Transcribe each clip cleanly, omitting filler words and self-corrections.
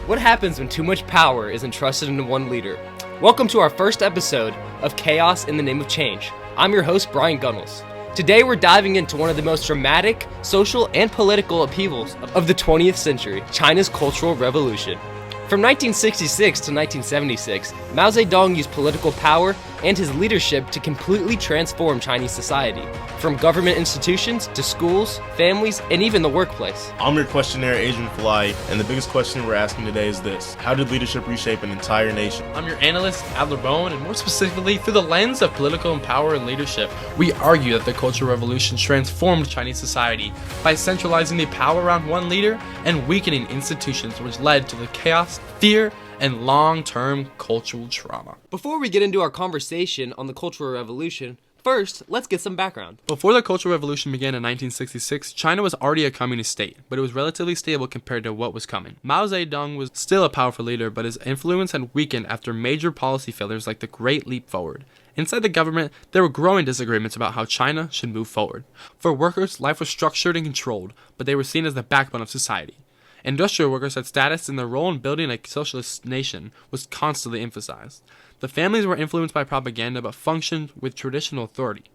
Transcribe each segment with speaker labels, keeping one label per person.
Speaker 1: What happens when too much power is entrusted into one leader? Welcome to our first episode of Chaos in the Name of Change. I'm your host, Bryant Gunnels. Today we're diving into one of the most dramatic social and political upheavals of the 20th century, China's Cultural Revolution. From 1966 to 1976, Mao Zedong used political power and his leadership to completely transform Chinese society, from government institutions to schools, families, and even the workplace.
Speaker 2: I'm your questionnaire, Adrian, Falayi, and the biggest question we're asking today is this: how did leadership reshape an entire nation?
Speaker 3: I'm your analyst, Adler, Bowen, and more specifically, through the lens of political power and leadership, we argue that the Cultural Revolution transformed Chinese society by centralizing the power around one leader and weakening institutions, which led to the chaos, fear, and long-term cultural trauma.
Speaker 1: Before we get into our conversation on the Cultural Revolution, first, let's get some background.
Speaker 3: Before the Cultural Revolution began in 1966, China was already a communist state, but it was relatively stable compared to what was coming. Mao Zedong was still a powerful leader, but his influence had weakened after major policy failures like the Great Leap Forward. Inside the government, there were growing disagreements about how China should move forward. For workers, life was structured and controlled, but they were seen as the backbone of society. Industrial workers had status, and their role in building a socialist nation was constantly emphasized. The families were influenced by propaganda but functioned with traditional authority,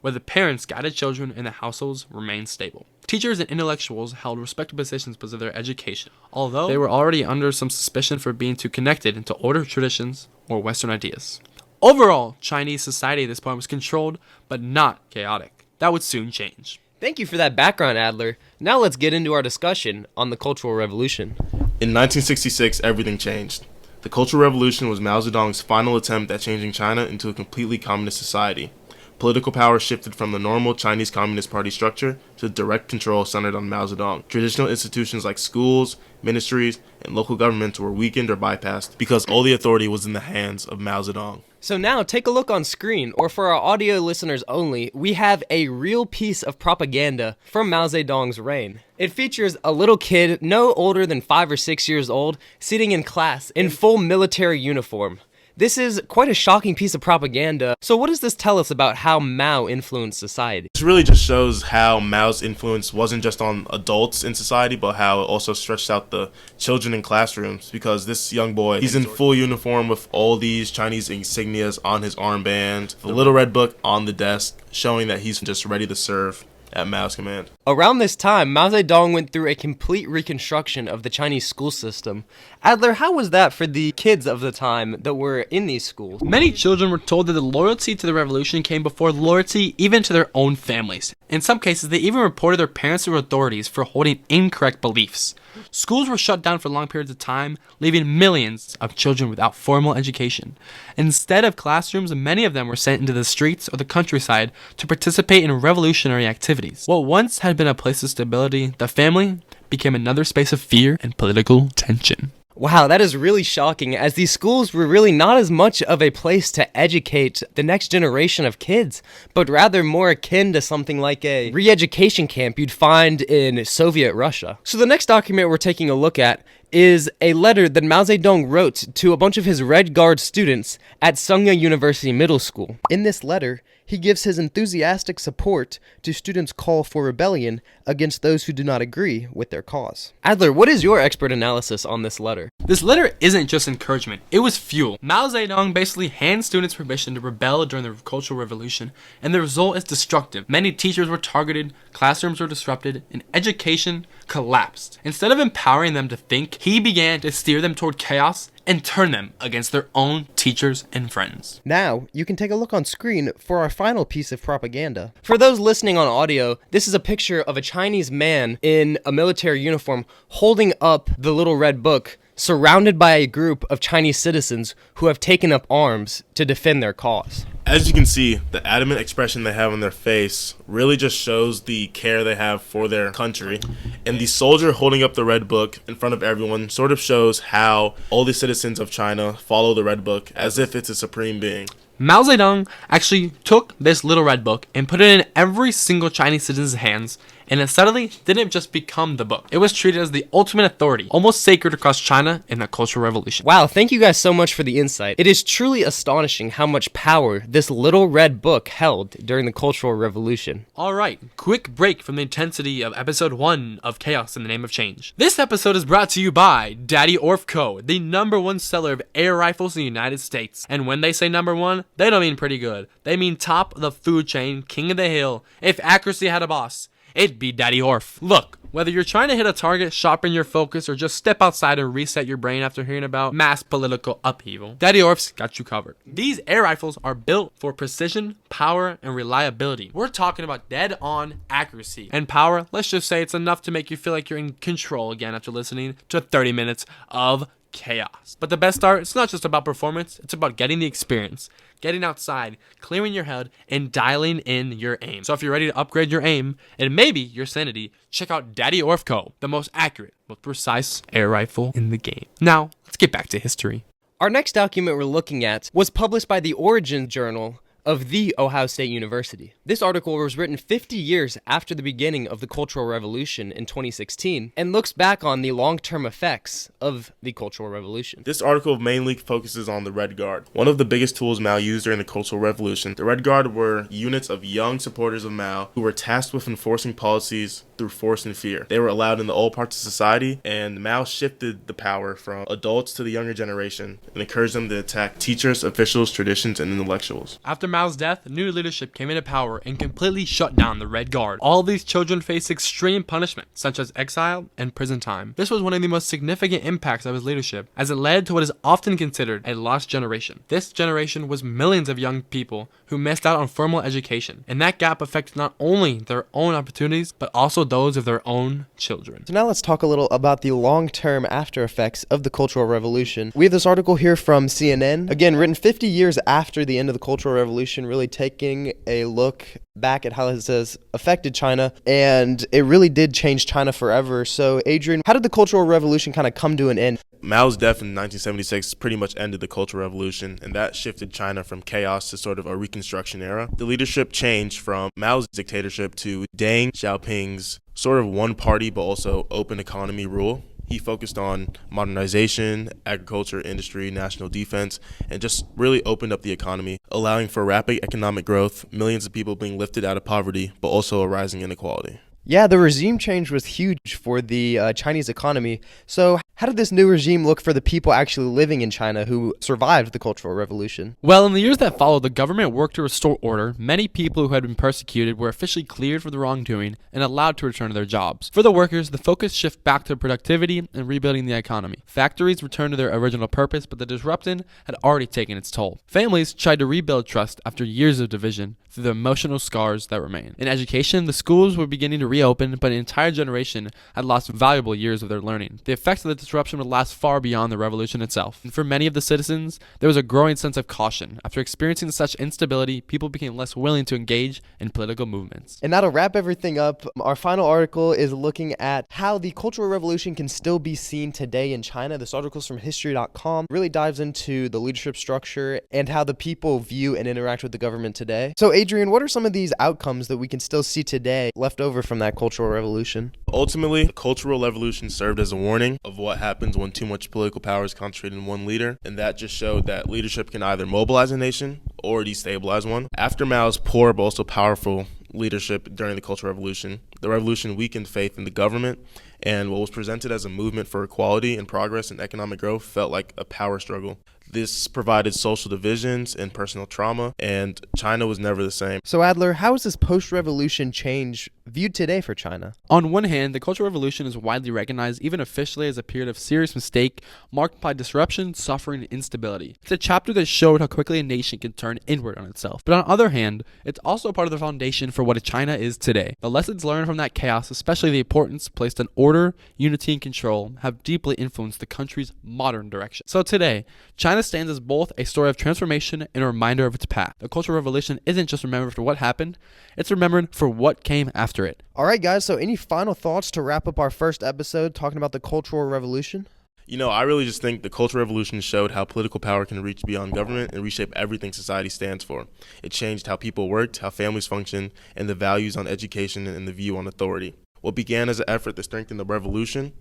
Speaker 3: where the parents guided children and the households remained stable. Teachers and intellectuals held respected positions because of their education, although they were already under some suspicion for being too connected into older traditions or Western ideas. Overall, Chinese society at this point was controlled but not chaotic. That would soon change.
Speaker 1: Thank you for that background, Adler. Now let's get into our discussion on the Cultural Revolution.
Speaker 2: In 1966, everything changed. The Cultural Revolution was Mao Zedong's final attempt at changing China into a completely communist society. Political power shifted from the normal Chinese Communist Party structure to direct control centered on Mao Zedong. Traditional institutions like schools, ministries, and local governments were weakened or bypassed because all the authority was in the hands of Mao Zedong.
Speaker 1: So now take a look on screen, or for our audio listeners only, we have a real piece of propaganda from Mao Zedong's reign. It features a little kid no older than 5 or 6 years old sitting in class in full military uniform. This is quite a shocking piece of propaganda. So what does this tell us about how Mao influenced society?
Speaker 2: This really just shows how Mao's influence wasn't just on adults in society, but how it also stretched out the children in classrooms, because this young boy, he's in full uniform with all these Chinese insignias on his armband, the little red book on the desk, showing that he's just ready to serve at Mao's command.
Speaker 1: Around this time, Mao Zedong went through a complete reconstruction of the Chinese school system. Adler, how was that for the kids of the time that were in these schools?
Speaker 3: Many children were told that the loyalty to the revolution came before loyalty even to their own families. In some cases, they even reported their parents or authorities for holding incorrect beliefs. Schools were shut down for long periods of time, leaving millions of children without formal education. Instead of classrooms, many of them were sent into the streets or the countryside to participate in revolutionary activities. What once had been a place of stability, the family, became another space of fear and political tension.
Speaker 1: Wow, that is really shocking, as these schools were really not as much of a place to educate the next generation of kids, but rather more akin to something like a re-education camp you'd find in Soviet Russia. So the next document we're taking a look at is a letter that Mao Zedong wrote to a bunch of his Red Guard students at Sungya University Middle School. In this letter, he gives his enthusiastic support to students' call for rebellion against those who do not agree with their cause. Adler, what is your expert analysis on this letter?
Speaker 3: This letter isn't just encouragement, it was fuel. Mao Zedong basically hands students permission to rebel during the Cultural Revolution, and the result is destructive. Many teachers were targeted, classrooms were disrupted, and education collapsed. Instead of empowering them to think, he began to steer them toward chaos and turn them against their own teachers and friends.
Speaker 1: Now, you can take a look on screen for our final piece of propaganda. For those listening on audio, this is a picture of a Chinese man in a military uniform holding up the little red book, surrounded by a group of Chinese citizens who have taken up arms to defend their cause.
Speaker 2: As you can see, the adamant expression they have on their face really just shows the care they have for their country. And the soldier holding up the red book in front of everyone sort of shows how all the citizens of China follow the red book as if it's a supreme being.
Speaker 3: Mao Zedong actually took this little red book and put it in every single Chinese citizen's hands And it suddenly didn't just become the book. It was treated as the ultimate authority, almost sacred across China in the Cultural Revolution.
Speaker 1: Wow, thank you guys so much for the insight. It is truly astonishing how much power this little red book held during the Cultural Revolution.
Speaker 3: Alright, quick break from the intensity of episode 1 of Chaos in the Name of Change. This episode is brought to you by Daddy Orff Co., the #1 seller of air rifles in the United States. And when they say #1, they don't mean pretty good. They mean top of the food chain, king of the hill. If accuracy had a boss, it'd be Daddy Orff. Look, whether you're trying to hit a target, sharpen your focus, or just step outside and reset your brain after hearing about mass political upheaval, Daddy Orff's got you covered. These air rifles are built for precision, power, and reliability. We're talking about dead-on accuracy. And power, let's just say it's enough to make you feel like you're in control again after listening to 30 minutes of chaos. But the best part, it's not just about performance, it's about getting the experience. Getting outside, clearing your head, and dialing in your aim. So if you're ready to upgrade your aim, and maybe your sanity, check out Daddy Orff Co., the most accurate, most precise air rifle in the game. Now, let's get back to history.
Speaker 1: Our next document we're looking at was published by the Origin Journal of the Ohio State University. This article was written 50 years after the beginning of the Cultural Revolution in 2016 and looks back on the long-term effects of the Cultural Revolution.
Speaker 2: This article mainly focuses on the Red Guard. One of the biggest tools Mao used during the Cultural Revolution, the Red Guard were units of young supporters of Mao who were tasked with enforcing policies through force and fear. They were allowed into all parts of society, and Mao shifted the power from adults to the younger generation and encouraged them to attack teachers, officials, traditions, and intellectuals.
Speaker 3: After Mao's death, new leadership came into power and completely shut down the Red Guard. All these children faced extreme punishment, such as exile and prison time. This was one of the most significant impacts of his leadership, as it led to what is often considered a lost generation. This generation was millions of young people who missed out on formal education, and that gap affected not only their own opportunities, but also those of their own children.
Speaker 1: So now let's talk a little about the long-term after effects of the Cultural Revolution. We have this article here from CNN, again written 50 years after the end of the Cultural Revolution, really taking a look back at how this has affected China, and it really did change China forever. So Adrian, how did the Cultural Revolution kind of come to an end?
Speaker 2: Mao's death in 1976 pretty much ended the Cultural Revolution, and that shifted China from chaos to sort of a reconstruction era. The leadership changed from Mao's dictatorship to Deng Xiaoping's sort of one party but also open economy rule. He focused on modernization, agriculture, industry, national defense, and just really opened up the economy, allowing for rapid economic growth, millions of people being lifted out of poverty, but also a rising inequality.
Speaker 1: Yeah, the regime change was huge for the Chinese economy. So how did this new regime look for the people actually living in China who survived the Cultural Revolution?
Speaker 3: Well, in the years that followed, the government worked to restore order. Many people who had been persecuted were officially cleared for the wrongdoing and allowed to return to their jobs. For the workers, the focus shifted back to productivity and rebuilding the economy. Factories returned to their original purpose, but the disruption had already taken its toll. Families tried to rebuild trust after years of division through the emotional scars that remain. In education, the schools were beginning to reopen, but an entire generation had lost valuable years of their learning. The effects of the disruption would last far beyond the revolution itself. And for many of the citizens, there was a growing sense of caution. After experiencing such instability, people became less willing to engage in political movements.
Speaker 1: And now to wrap everything up, our final article is looking at how the Cultural Revolution can still be seen today in China. This article is from history.com, really dives into the leadership structure and how the people view and interact with the government today. So Adrian, what are some of these outcomes that we can still see today left over from that Cultural Revolution?
Speaker 2: Ultimately, the Cultural Revolution served as a warning of what happens when too much political power is concentrated in one leader, and that just showed that leadership can either mobilize a nation or destabilize one. After Mao's poor but also powerful leadership during the Cultural Revolution, the revolution weakened faith in the government, and what was presented as a movement for equality and progress and economic growth felt like a power struggle. This provided social divisions and personal trauma, and China was never the same.
Speaker 1: So Adler, how is this post-revolution change viewed today for China?
Speaker 3: On one hand, the Cultural Revolution is widely recognized, even officially, as a period of serious mistake marked by disruption, suffering, and instability. It's a chapter that showed how quickly a nation can turn inward on itself. But on the other hand, it's also part of the foundation for what China is today. The lessons learned from that chaos, especially the importance placed on order, unity, and control, have deeply influenced the country's modern direction. So today, China stands as both a story of transformation and a reminder of its path. The Cultural Revolution isn't just remembered for what happened, it's remembered for what came after it.
Speaker 1: All right, guys, so any final thoughts to wrap up our first episode talking about the Cultural Revolution?
Speaker 2: I really just think the Cultural Revolution showed how political power can reach beyond government and reshape everything society stands for. It changed how people worked, how families functioned, and the values on education and the view on authority. What began as an effort to strengthen the revolution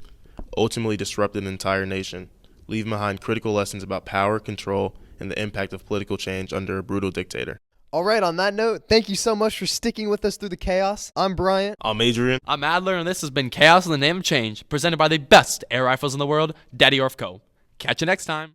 Speaker 2: ultimately disrupted an entire nation, leaving behind critical lessons about power, control, and the impact of political change under a brutal dictator.
Speaker 1: All right, on that note, thank you so much for sticking with us through the chaos. I'm Bryant.
Speaker 2: I'm Adrian.
Speaker 3: I'm Adler, and this has been Chaos in the Name of Change, presented by the best air rifles in the world, Daddy Orff Co. Catch you next time.